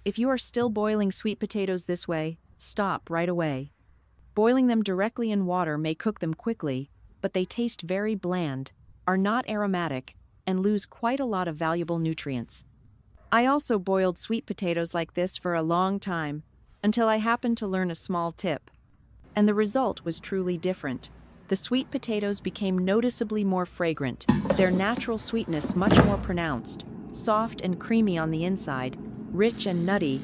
If you are still boiling sweet potatoes this way, stop right away. Boiling them directly in water may cook them quickly, but they taste very bland, are not aromatic, and lose quite a lot of valuable nutrients. I also boiled sweet potatoes like this for a long time, until I happened to learn a small tip. And the result was truly different. The sweet potatoes became noticeably more fragrant, their natural sweetness much more pronounced, soft and creamy on the inside, rich and nutty,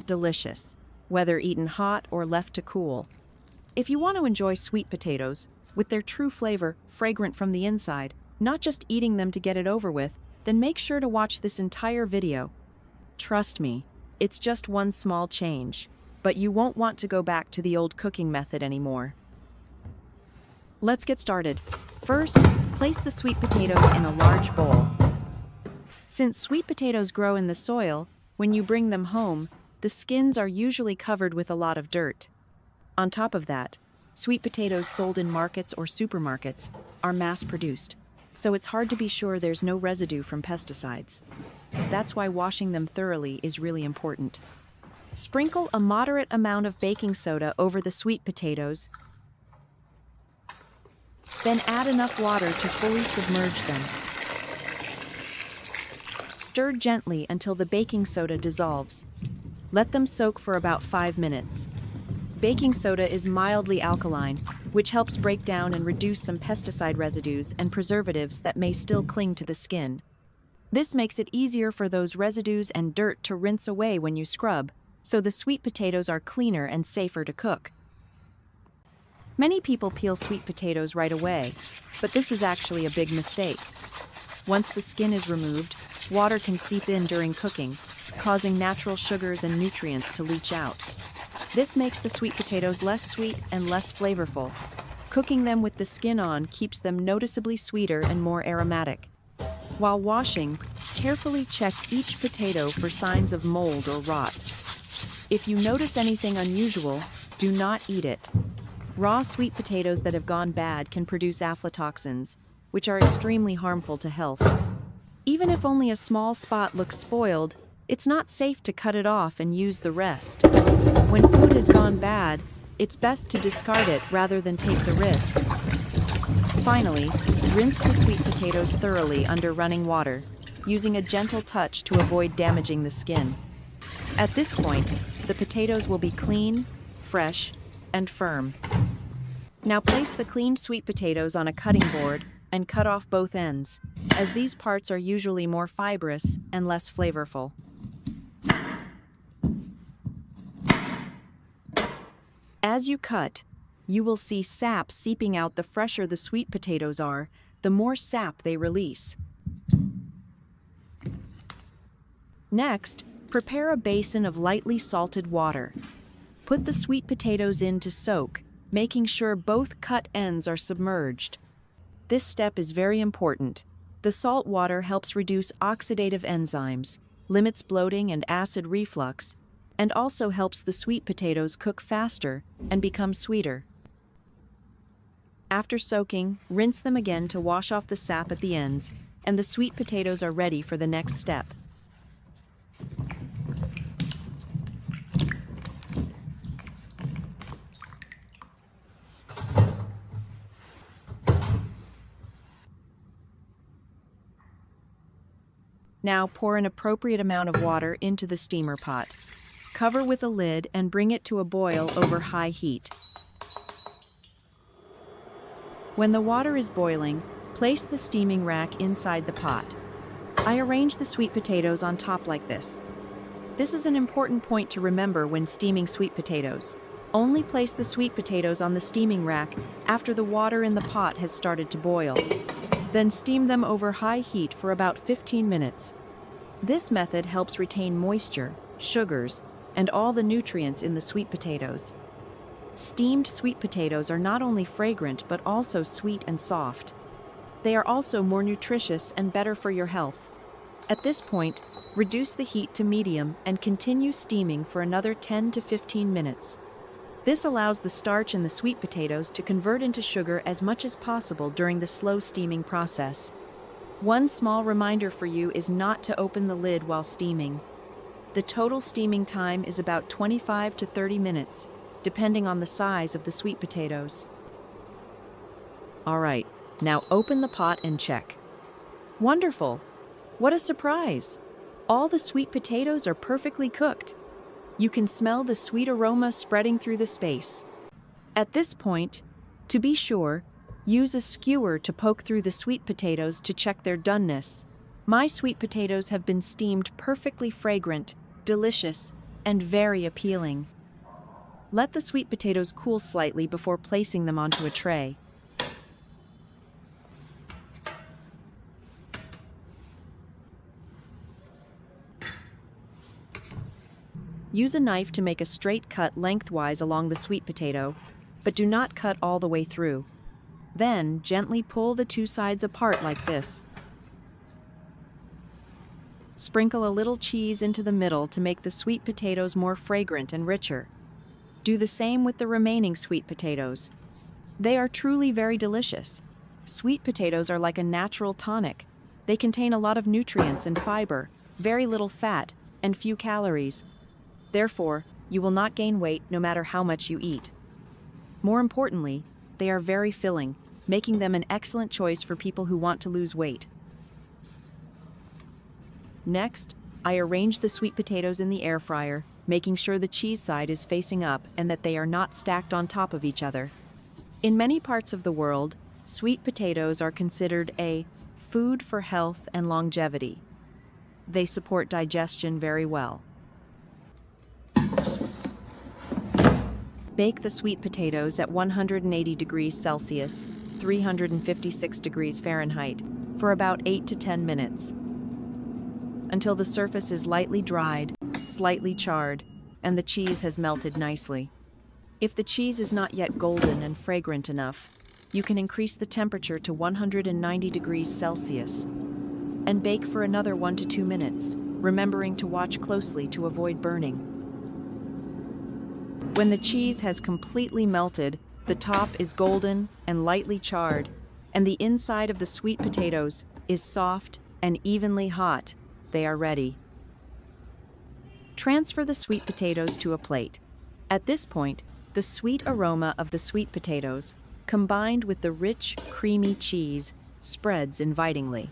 delicious, whether eaten hot or left to cool. If you want to enjoy sweet potatoes, with their true flavor, fragrant from the inside, not just eating them to get it over with, then make sure to watch this entire video. Trust me, it's just one small change, but you won't want to go back to the old cooking method anymore. Let's get started. First, place the sweet potatoes in a large bowl. Since sweet potatoes grow in the soil, when you bring them home, the skins are usually covered with a lot of dirt. On top of that, sweet potatoes sold in markets or supermarkets are mass-produced, so it's hard to be sure there's no residue from pesticides. That's why washing them thoroughly is really important. Sprinkle a moderate amount of baking soda over the sweet potatoes, then add enough water to fully submerge them. Stir gently until the baking soda dissolves. Let them soak for about 5 minutes. Baking soda is mildly alkaline, which helps break down and reduce some pesticide residues and preservatives that may still cling to the skin. This makes it easier for those residues and dirt to rinse away when you scrub, so the sweet potatoes are cleaner and safer to cook. Many people peel sweet potatoes right away, but this is actually a big mistake. Once the skin is removed, water can seep in during cooking, causing natural sugars and nutrients to leach out. This makes the sweet potatoes less sweet and less flavorful. Cooking them with the skin on keeps them noticeably sweeter and more aromatic. While washing, carefully check each potato for signs of mold or rot. If you notice anything unusual, do not eat it. Raw sweet potatoes that have gone bad can produce aflatoxins, which are extremely harmful to health. Even if only a small spot looks spoiled, it's not safe to cut it off and use the rest. When food has gone bad, it's best to discard it rather than take the risk. Finally, rinse the sweet potatoes thoroughly under running water, using a gentle touch to avoid damaging the skin. At this point, the potatoes will be clean, fresh, and firm. Now place the cleaned sweet potatoes on a cutting board and cut off both ends, as these parts are usually more fibrous and less flavorful. As you cut, you will see sap seeping out. The fresher the sweet potatoes are, the more sap they release. Next, prepare a basin of lightly salted water. Put the sweet potatoes in to soak, making sure both cut ends are submerged. This step is very important. The salt water helps reduce oxidative enzymes, limits bloating and acid reflux, and also helps the sweet potatoes cook faster and become sweeter. After soaking, rinse them again to wash off the sap at the ends, and the sweet potatoes are ready for the next step. Now pour an appropriate amount of water into the steamer pot. Cover with a lid and bring it to a boil over high heat. When the water is boiling, place the steaming rack inside the pot. I arrange the sweet potatoes on top like this. This is an important point to remember when steaming sweet potatoes. Only place the sweet potatoes on the steaming rack after the water in the pot has started to boil. Then steam them over high heat for about 15 minutes. This method helps retain moisture, sugars, and all the nutrients in the sweet potatoes. Steamed sweet potatoes are not only fragrant but also sweet and soft. They are also more nutritious and better for your health. At this point, reduce the heat to medium and continue steaming for another 10 to 15 minutes. This allows the starch in the sweet potatoes to convert into sugar as much as possible during the slow steaming process. One small reminder for you is not to open the lid while steaming. The total steaming time is about 25 to 30 minutes, depending on the size of the sweet potatoes. All right, now open the pot and check. Wonderful! What a surprise! All the sweet potatoes are perfectly cooked. You can smell the sweet aroma spreading through the space. At this point, to be sure, use a skewer to poke through the sweet potatoes to check their doneness. My sweet potatoes have been steamed perfectly fragrant, delicious, and very appealing. Let the sweet potatoes cool slightly before placing them onto a tray. Use a knife to make a straight cut lengthwise along the sweet potato, but do not cut all the way through. Then, gently pull the two sides apart like this. Sprinkle a little cheese into the middle to make the sweet potatoes more fragrant and richer. Do the same with the remaining sweet potatoes. They are truly very delicious. Sweet potatoes are like a natural tonic. They contain a lot of nutrients and fiber, very little fat, and few calories. Therefore, you will not gain weight no matter how much you eat. More importantly, they are very filling, making them an excellent choice for people who want to lose weight. Next, I arrange the sweet potatoes in the air fryer, making sure the cheese side is facing up and that they are not stacked on top of each other. In many parts of the world, sweet potatoes are considered a food for health and longevity. They support digestion very well. Bake the sweet potatoes at 180 degrees Celsius, 356 degrees Fahrenheit, for about 8 to 10 minutes, until the surface is lightly dried, slightly charred, and the cheese has melted nicely. If the cheese is not yet golden and fragrant enough, you can increase the temperature to 190 degrees Celsius and bake for another 1 to 2 minutes, remembering to watch closely to avoid burning. When the cheese has completely melted, the top is golden and lightly charred, and the inside of the sweet potatoes is soft and evenly hot. They are ready. Transfer the sweet potatoes to a plate. At this point, the sweet aroma of the sweet potatoes, combined with the rich, creamy cheese, spreads invitingly.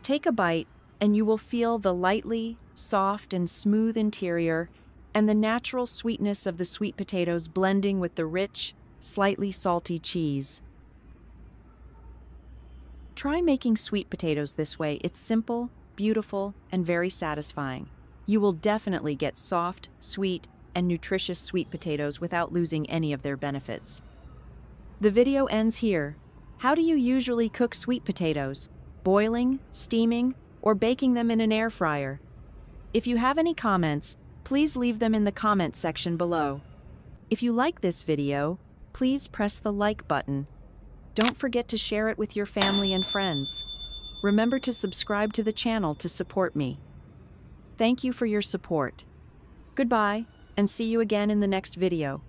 Take a bite, and you will feel the lightly, soft, and smooth interior and the natural sweetness of the sweet potatoes blending with the rich, slightly salty cheese. Try making sweet potatoes this way. It's simple, beautiful, and very satisfying. You will definitely get soft, sweet, and nutritious sweet potatoes without losing any of their benefits. The video ends here. How do you usually cook sweet potatoes? Boiling, steaming, or baking them in an air fryer? If you have any comments, please leave them in the comment section below. If you like this video, please press the like button. Don't forget to share it with your family and friends. Remember to subscribe to the channel to support me. Thank you for your support. Goodbye, and see you again in the next video.